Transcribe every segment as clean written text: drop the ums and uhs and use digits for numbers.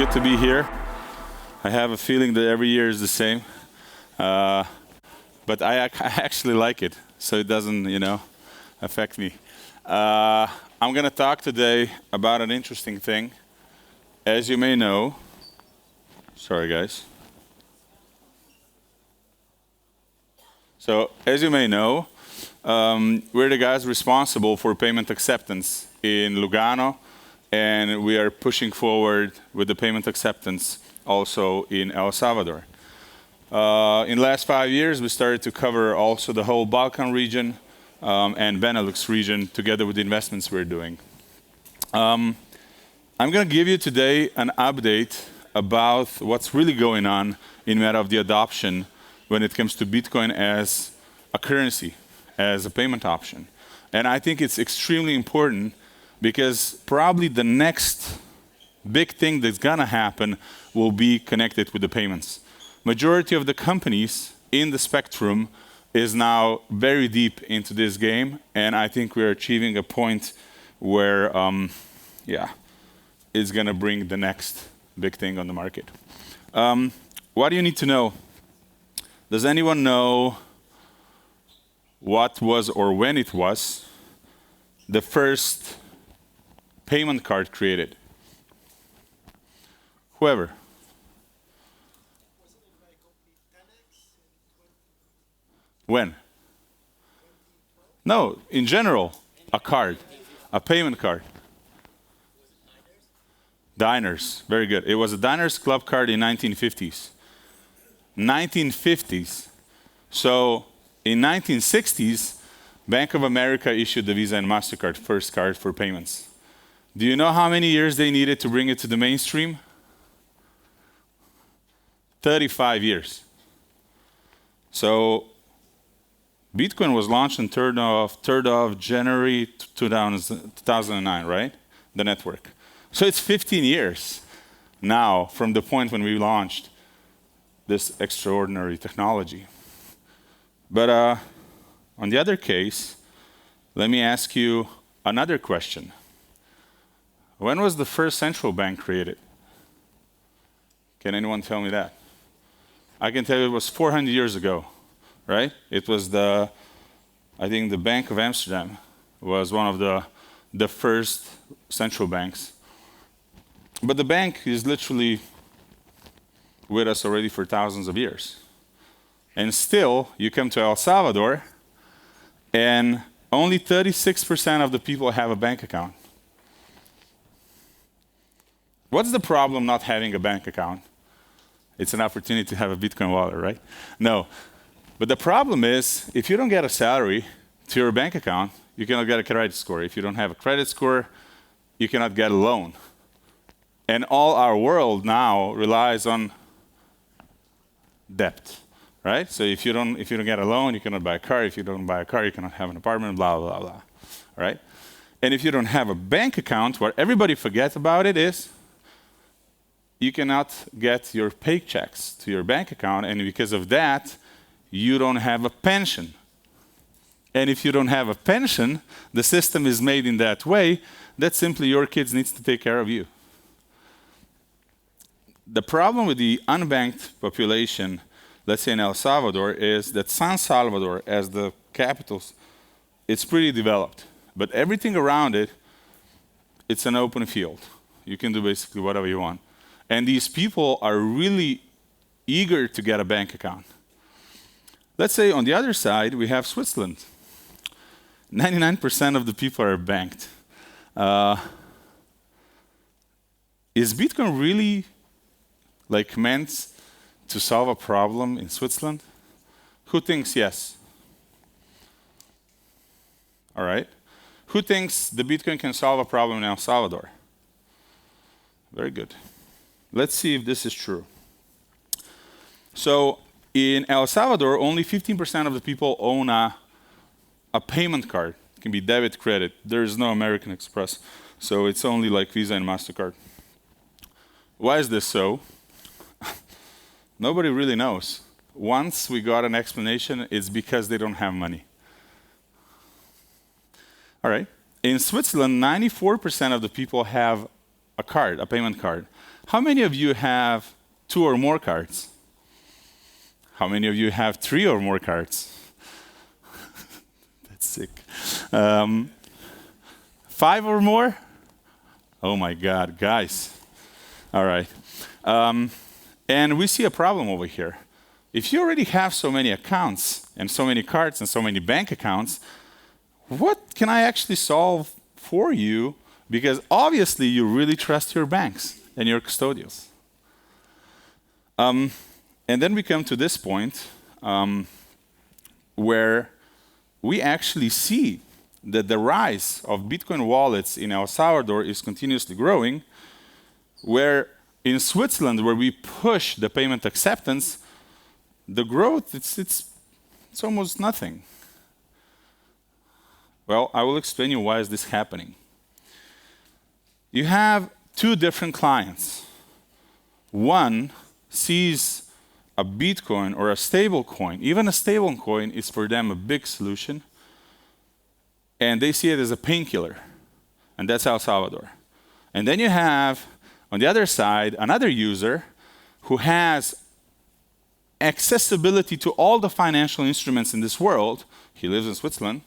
good to be here. I have a feeling that every year is the same, but I actually like it, so it doesn't, affect me. I'm going to talk today about an interesting thing. As you may know, sorry guys. So, as you may know, we're the guys responsible for payment acceptance in Lugano, and we are pushing forward with the payment acceptance also in El Salvador. In the last 5 years, we started to cover also the whole Balkan region and Benelux region together with the investments we're doing. I'm going to give you today an update about what's really going on in matter of the adoption when it comes to Bitcoin as a currency, as a payment option. And I think it's extremely important because probably the next big thing that's gonna happen will be connected with the payments. Majority of the companies in the spectrum is now very deep into this game, and I think we're achieving a point where, it's gonna bring the next big thing on the market. What do you need to know? Does anyone know what was or when it was the first payment card created? Whoever. When? No, in general, a card, a payment card. Diners, very good. It was a Diners Club card in 1950s. 1950s. So in 1960s, Bank of America issued the Visa and MasterCard first card for payments. Do you know how many years they needed to bring it to the mainstream? 35 years. So Bitcoin was launched on 3rd of January 2009, right? The network. So it's 15 years now from the point when we launched this extraordinary technology. But on the other case, let me ask you another question. When was the first central bank created? Can anyone tell me that? I can tell you it was 400 years ago, right? It was I think the Bank of Amsterdam was one of the first central banks. But the bank is literally with us already for thousands of years. And still, you come to El Salvador, and only 36% of the people have a bank account. What's the problem not having a bank account? It's an opportunity to have a Bitcoin wallet, right? No. But the problem is, if you don't get a salary to your bank account, you cannot get a credit score. If you don't have a credit score, you cannot get a loan. And all our world now relies on debt, right? So if you don't get a loan, you cannot buy a car. If you don't buy a car, you cannot have an apartment, blah, blah, blah, right? And if you don't have a bank account, what everybody forgets about it is you cannot get your paychecks to your bank account, and because of that, you don't have a pension. And if you don't have a pension, the system is made in that way that simply your kids needs to take care of you. The problem with the unbanked population, let's say in El Salvador, is that San Salvador, as the capital, it's pretty developed. But everything around it, it's an open field. You can do basically whatever you want. And these people are really eager to get a bank account. Let's say on the other side, we have Switzerland. 99% of the people are banked. Is Bitcoin really meant to solve a problem in Switzerland? Who thinks yes? All right. Who thinks the Bitcoin can solve a problem in El Salvador? Very good. Let's see if this is true. So in El Salvador, only 15% of the people own a payment card. It can be debit, credit. There is no American Express. So it's only like Visa and MasterCard. Why is this so? Nobody really knows. Once we got an explanation, it's because they don't have money. All right. In Switzerland, 94% of the people have a card, a payment card. How many of you have 2 or more cards? How many of you have 3 or more cards? That's sick. 5 or more? Oh my God, guys. All right. And we see a problem over here. If you already have so many accounts and so many cards and so many bank accounts, what can I actually solve for you? Because obviously you really trust your banks and your custodials. And then we come to this point where we actually see that the rise of Bitcoin wallets in El Salvador is continuously growing, where in Switzerland, where we push the payment acceptance, the growth, it's almost nothing. Well, I will explain you why is this happening. You have 2 different clients. One sees a Bitcoin or a stable coin. Even a stable coin is for them a big solution. And they see it as a painkiller. And that's El Salvador. And then you have, on the other side, another user who has accessibility to all the financial instruments in this world. He lives in Switzerland.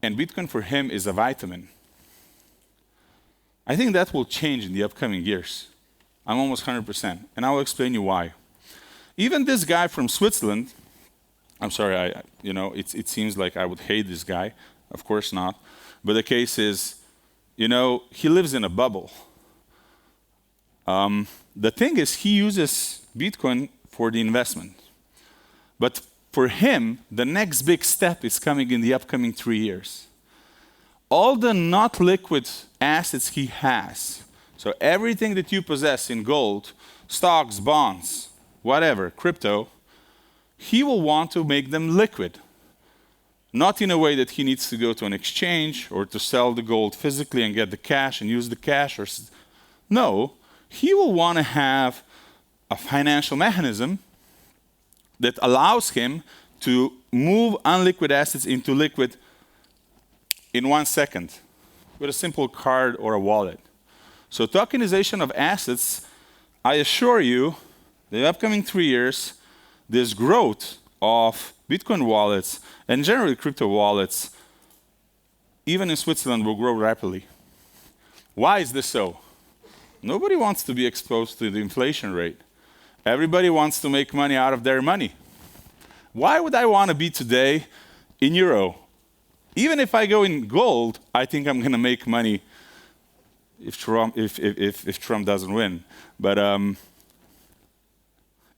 And Bitcoin for him is a vitamin. I think that will change in the upcoming years. I'm almost 100%. And I will explain you why. Even this guy from Switzerland, I'm sorry, it seems like I would hate this guy. Of course not. But the case is, he lives in a bubble. The thing is, he uses Bitcoin for the investment. But for him, the next big step is coming in the upcoming 3 years. All the not liquid assets he has, so everything that you possess in gold, stocks, bonds, whatever, crypto, he will want to make them liquid. Not in a way that he needs to go to an exchange or to sell the gold physically and get the cash and use the cash. No, he will want to have a financial mechanism that allows him to move unliquid assets into liquid in 1 second with a simple card or a wallet. So tokenization of assets, I assure you, the upcoming 3 years, this growth of Bitcoin wallets and generally crypto wallets, even in Switzerland, will grow rapidly. Why is this so? Nobody wants to be exposed to the inflation rate. Everybody wants to make money out of their money. Why would I want to be today in euro? Even if I go in gold, I think I'm going to make money if Trump doesn't win. But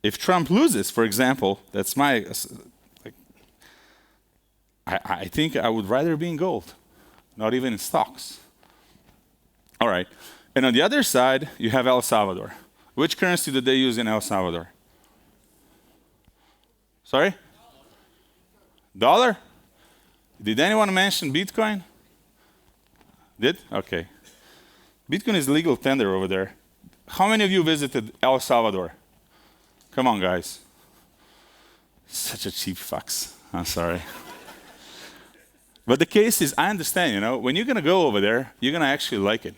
if Trump loses, for example, that's my... I think I would rather be in gold, not even in stocks. All right. And on the other side, you have El Salvador. Which currency do they use in El Salvador? Sorry? Dollar? Did anyone mention Bitcoin? Did? Okay. Bitcoin is legal tender over there. How many of you visited El Salvador? Come on, guys. Such a cheap fucks. I'm sorry. But the case is, I understand, when you're going to go over there, you're going to actually like it.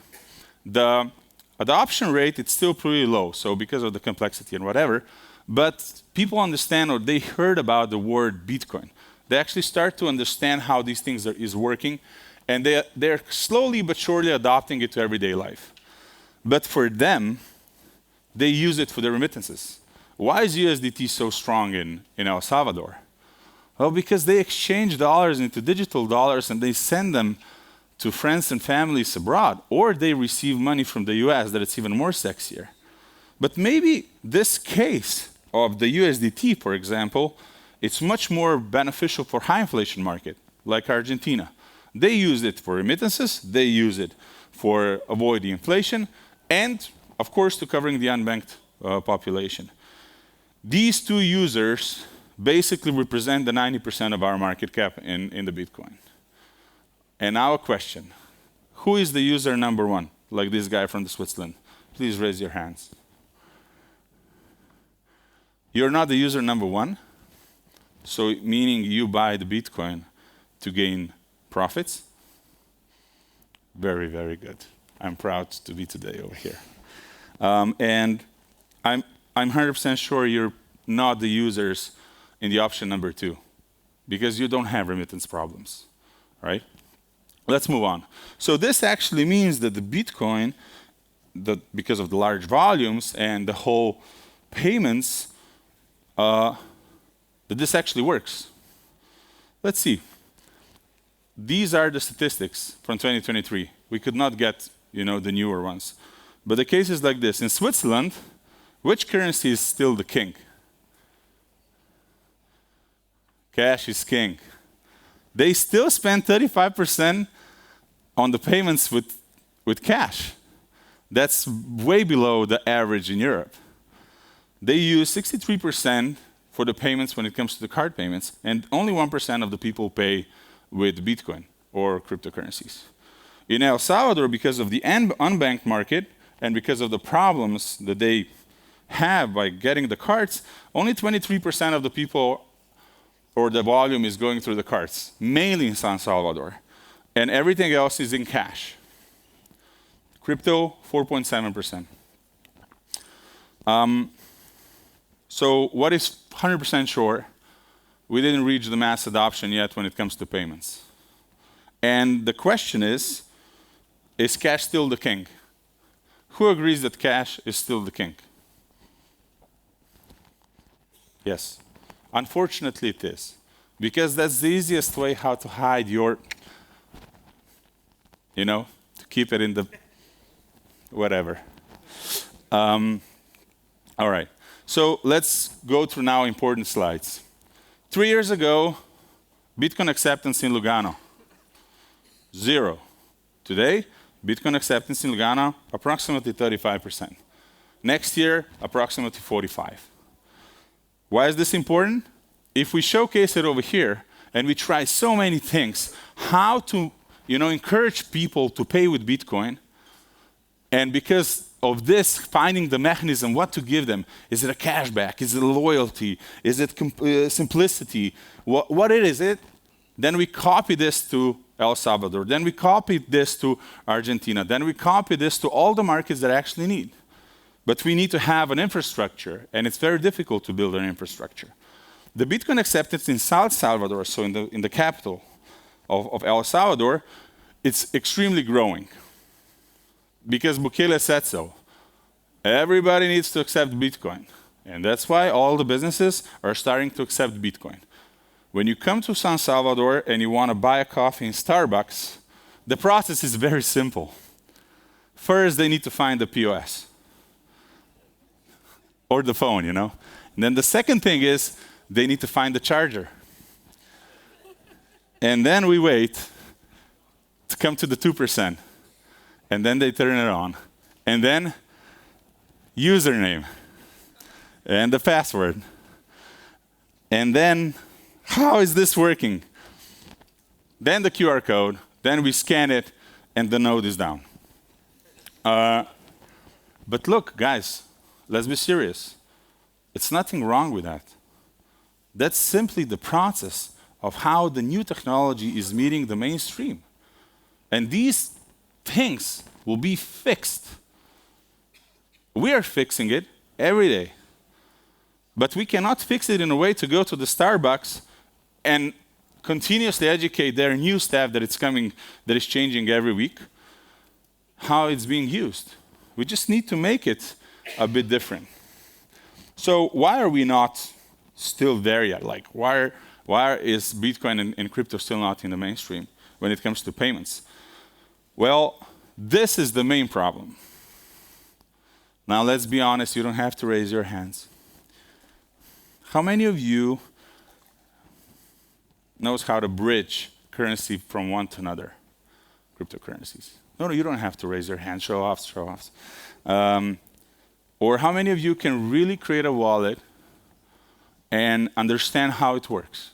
The adoption rate, it's still pretty low, so because of the complexity and whatever, but people understand or they heard about the word Bitcoin. They actually start to understand how these things is working, and they're slowly but surely adopting it to everyday life. But for them, they use it for their remittances. Why is USDT so strong in El Salvador? Well, because they exchange dollars into digital dollars and they send them to friends and families abroad, or they receive money from the US, that it's even more sexier. But maybe this case of the USDT, for example, it's much more beneficial for high inflation market, like Argentina. They use it for remittances, they use it for avoiding inflation, and of course to covering the unbanked population. These 2 users basically represent the 90% of our market cap in the Bitcoin. And now a question. Who is the user number 1? Like this guy from Switzerland. Please raise your hands. You're not the user number 1? So meaning you buy the Bitcoin to gain profits? Very, very good. I'm proud to be today over here. And I'm 100% sure you're not the users in the option number 2, because you don't have remittance problems, right? Let's move on. So this actually means that the Bitcoin, because of the large volumes and the whole payments, that this actually works. Let's see. These are the statistics from 2023. We could not get, the newer ones. But the case is like this. In Switzerland, which currency is still the king? Cash is king. They still spend 35% on the payments with cash. That's way below the average in Europe. They use 63% for the payments when it comes to the card payments, and only 1% of the people pay with Bitcoin or cryptocurrencies. In El Salvador, because of the unbanked market and because of the problems that they have by getting the cards, only 23% of the people or the volume is going through the cards, mainly in San Salvador. And everything else is in cash. Crypto, 4.7%. So what is 100% sure? We didn't reach the mass adoption yet when it comes to payments. And the question is cash still the king? Who agrees that cash is still the king? Yes. Unfortunately, it is. Because that's the easiest way how to hide your, to keep it in the whatever. All right. So let's go through now important slides. 3 years ago, Bitcoin acceptance in Lugano, 0. Today, Bitcoin acceptance in Lugano, approximately 35%. Next year, approximately 45%. Why is this important? If we showcase it over here, and we try so many things, how to encourage people to pay with Bitcoin, and because of this, finding the mechanism, what to give them. Is it a cashback? Is it loyalty? Is it simplicity? What it is? Then we copy this to El Salvador. Then we copy this to Argentina. Then we copy this to all the markets that actually need. But we need to have an infrastructure, and it's very difficult to build an infrastructure. The Bitcoin acceptance in San Salvador, so in the capital of El Salvador, it's extremely growing. Because Bukele said so. Everybody needs to accept Bitcoin. And that's why all the businesses are starting to accept Bitcoin. When you come to San Salvador and you want to buy a coffee in Starbucks, the process is very simple. First, they need to find the POS. Or the phone, And then the second thing is, they need to find the charger. And then we wait to come to the 2%. And then they turn it on. And then username. And the password. And then, how is this working? Then the QR code. Then we scan it, and the node is down. But look, guys, let's be serious. It's nothing wrong with that. That's simply the process of how the new technology is meeting the mainstream. And these things will be fixed. We are fixing it every day. But we cannot fix it in a way to go to the Starbucks and continuously educate their new staff that it's coming, that is changing every week, how it's being used. We just need to make it a bit different. So why are we not still there yet? Like, why is Bitcoin and crypto still not in the mainstream when it comes to payments? Well, this is the main problem. Now, let's be honest, you don't have to raise your hands. How many of you knows how to bridge currency from one to another? Cryptocurrencies. No, you don't have to raise your hand. Show offs. Or how many of you can really create a wallet and understand how it works?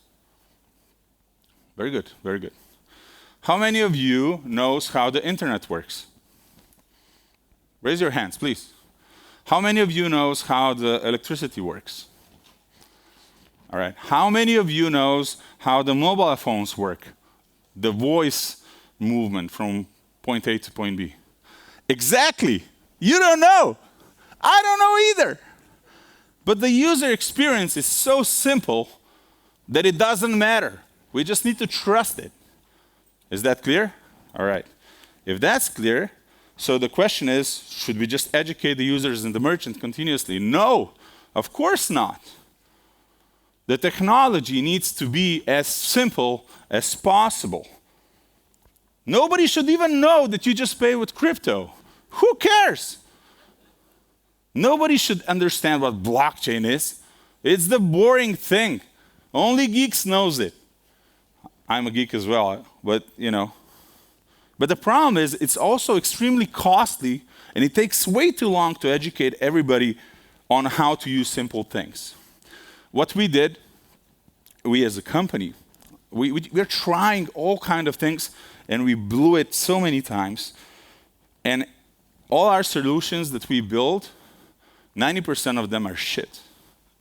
Very good, very good. How many of you knows how the internet works? Raise your hands, please. How many of you knows how the electricity works? All right. How many of you knows how the mobile phones work? The voice movement from point A to point B. Exactly. You don't know. I don't know either. But the user experience is so simple that it doesn't matter. We just need to trust it. Is that clear? All right. If that's clear, so the question is, should we just educate the users and the merchant continuously? No, of course not. The technology needs to be as simple as possible. Nobody should even know that you just pay with crypto. Who cares? Nobody should understand what blockchain is. It's the boring thing. Only geeks knows it. I'm a geek as well, but But the problem is it's also extremely costly, and it takes way too long to educate everybody on how to use simple things. What we did, we as a company, we're trying all kind of things, and we blew it so many times. And all our solutions that we build, 90% of them are shit,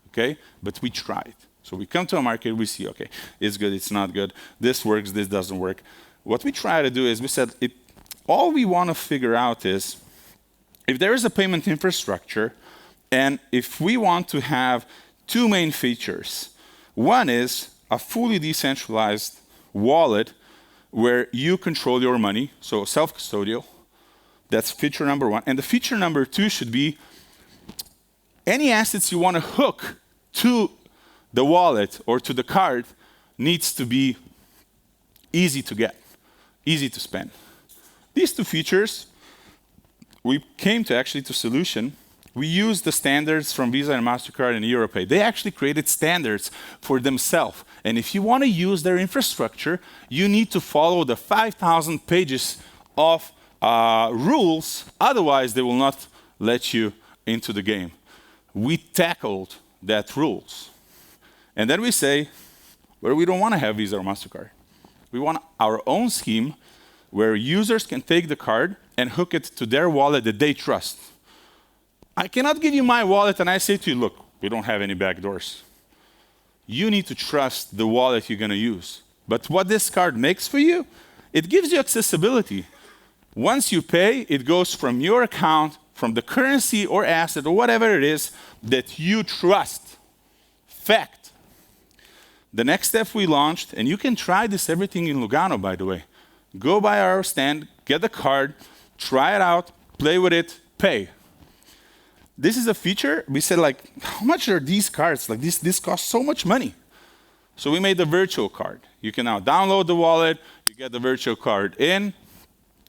okay? But we tried. So we come to a market, we see, okay, it's good, it's not good, this works, this doesn't work. What we try to do is we said, all we want to figure out is, if there is a payment infrastructure, and if we want to have two main features. One is a fully decentralized wallet where you control your money, so self-custodial. That's feature number one. And the feature number two should be any assets you want to hook to the wallet or to the card needs to be easy to get, easy to spend. These two features, we came to actually to solution. We used the standards from Visa and MasterCard and Europay. They actually created standards for themselves. And if you want to use their infrastructure, you need to follow the 5,000 pages of rules. Otherwise, they will not let you into the game. We tackled that rules. And then we say, well, we don't want to have Visa or MasterCard. We want our own scheme where users can take the card and hook it to their wallet that they trust. I cannot give you my wallet and I say to you, look, we don't have any backdoors. You need to trust the wallet you're going to use. But what this card makes for you, it gives you accessibility. Once you pay, it goes from your account, from the currency or asset or whatever it is that you trust. Fact. The next step we launched, and you can try this everything in Lugano, by the way. Go by our stand, get the card, try it out, play with it, pay. This is a feature. We said, like, how much are these cards? Like, this costs so much money. So we made the virtual card. You can now download the wallet. You get the virtual card in.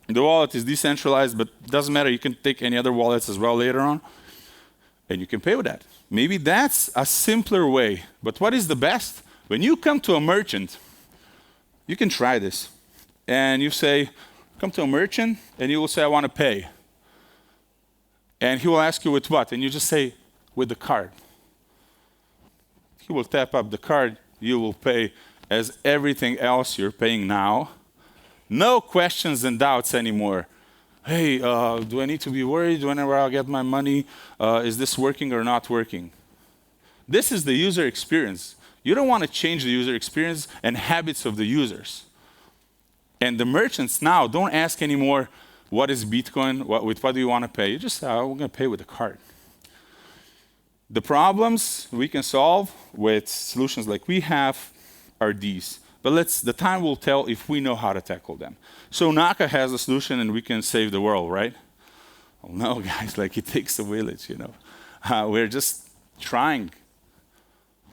The wallet is decentralized, but it doesn't matter. You can take any other wallets as well later on. And you can pay with that. Maybe that's a simpler way. But what is the best? When you come to a merchant, you can try this. And you say, come to a merchant, and you will say, I want to pay. And he will ask you with what? And you just say, with the card. He will tap up the card. You will pay as everything else you're paying now. No questions and doubts anymore. Hey, do I need to be worried whenever I'll get my money? Is this working or not working? This is the user experience. You don't want to change the user experience and habits of the users. And the merchants now don't ask anymore, what is Bitcoin? With what do you want to pay? You just say, we're going to pay with a card. The problems we can solve with solutions like we have are these. But the time will tell if we know how to tackle them. So Naka has a solution and we can save the world, right? Oh no, guys, like it takes a village, We're just trying.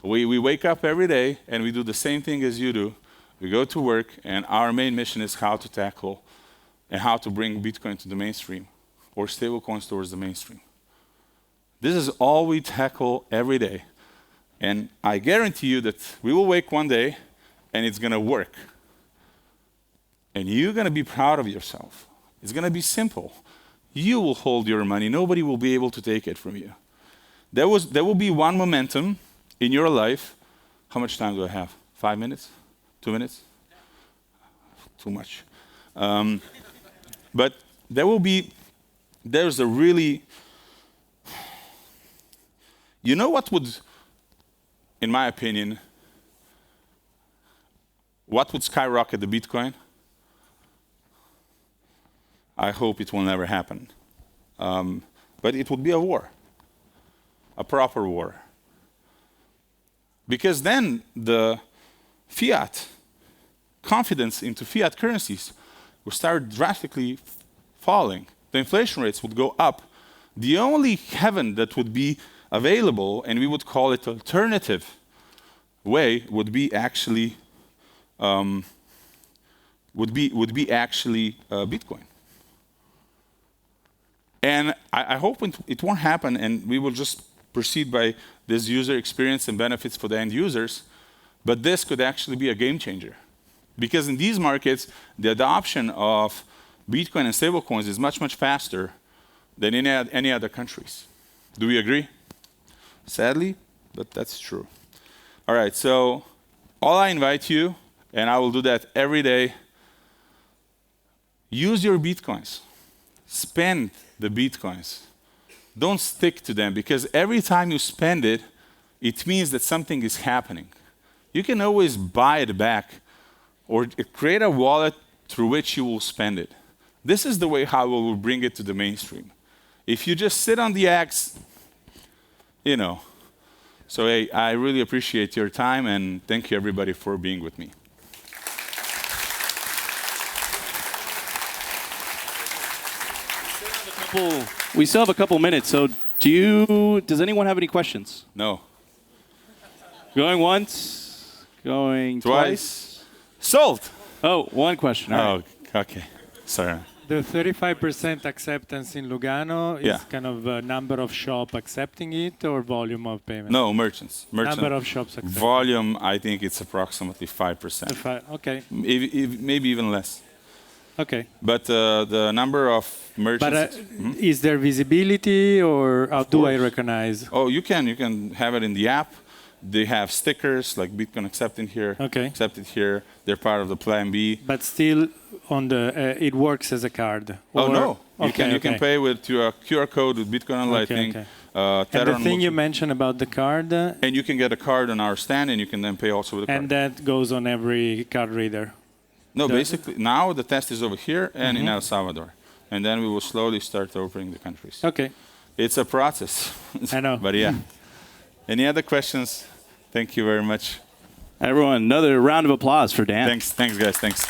We wake up every day and we do the same thing as you do. We go to work and our main mission is how to tackle and how to bring Bitcoin to the mainstream or stablecoins towards the mainstream. This is all we tackle every day. And I guarantee you that we will wake one day and it's going to work. And you're going to be proud of yourself. It's going to be simple. You will hold your money. Nobody will be able to take it from you. There will be one momentum in your life. How much time do I have? 5 minutes? 2 minutes? Too much. But there's a really, what would, in my opinion, what would skyrocket the Bitcoin? I hope it will never happen. But it would be a war, a proper war. Because then the fiat, confidence into fiat currencies would start drastically falling. The inflation rates would go up. The only heaven that would be available, and we would call it alternative way, would be actually Bitcoin. And I hope it won't happen, and we will just proceed by this user experience and benefits for the end users. But this could actually be a game changer. Because in these markets, the adoption of Bitcoin and stablecoins is much, much faster than in any other countries. Do we agree? Sadly, but that's true. All right, so all I invite you, and I will do that every day, use your Bitcoins. Spend the Bitcoins. Don't stick to them, because every time you spend it, it means that something is happening. You can always buy it back or create a wallet through which you will spend it. This is the way how we will bring it to the mainstream. If you just sit on the X, you know. So hey, I really appreciate your time, and thank you everybody for being with me. We still have a couple minutes, so does anyone have any questions? No. Going once, going twice. Sold. Oh, one question. All right. Oh, okay. Sorry. The 35% acceptance in Lugano is kind of a number of shops accepting it or volume of payment? No, merchants. Number of shops accepting. Volume, I think it's approximately 5%. Okay. Maybe even less. Okay. But the number of merchants... But is there visibility, or how do I recognize? Oh, you can have it in the app. They have stickers like Bitcoin accepted here, accepted here. They're part of the Plan B. But still, on the it works as a card. Oh no, you can pay with your QR code with Bitcoin and Lightning. And the thing you mentioned about the card. And you can get a card on our stand, and you can then pay also with a card. And that goes on every card reader. No, basically now the test is over here and in El Salvador, and then we will slowly start opening the countries. Okay. It's a process. I know. But yeah. Any other questions? Thank you very much. Everyone, another round of applause for Dan. Thanks guys, thanks.